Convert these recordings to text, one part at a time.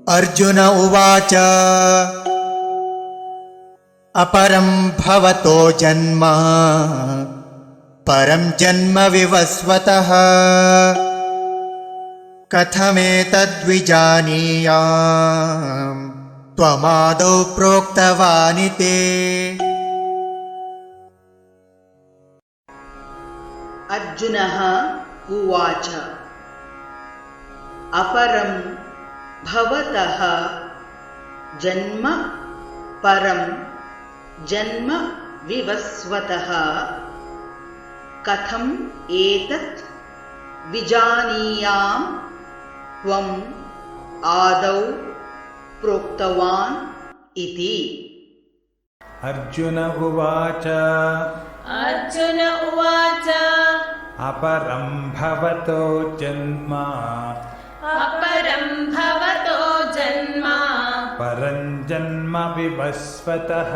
अर्जुन उवाच अपरं भवतो जन्म परं जन्म विवस्वतः कथमेतद्विजानीयाम् त्वमादौ प्रोक्तवानिते। अर्जुनः उवाच अपरं भवतः जन्म परं जन्म विवस्वतः कथम् एतत् विजानीयाम् त्वम् आदौ प्रोक्तवान् इति। अर्जुन उवाच अपरं भवतो जन्म परं जन्म विवस्वतः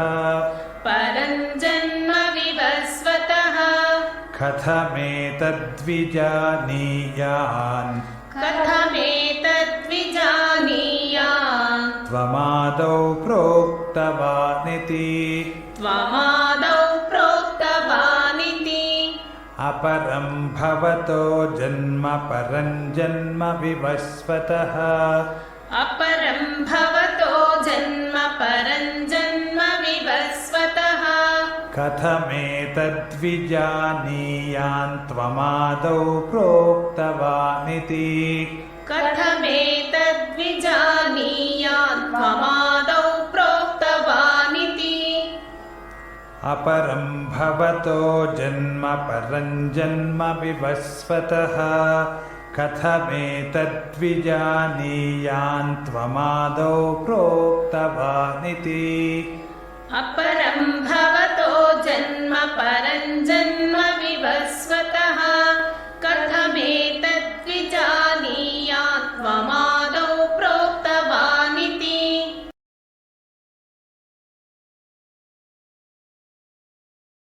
कथमेतद्विजानीयान् त्वमादौ प्रोक्तवानिति। अपरं भवतो जन्म परं जन्म विवस्वतः कथमेतद्विजानीयान् त्वमादौ प्रोक्तवानिति। अपरं भवतो जन्म परं जन्म विवस्वतः कथमेतद्विजानीयान् त्वमादौ प्रोक्तवानिति। अपरं भवतो जन्म परं जन्म विवस्वतः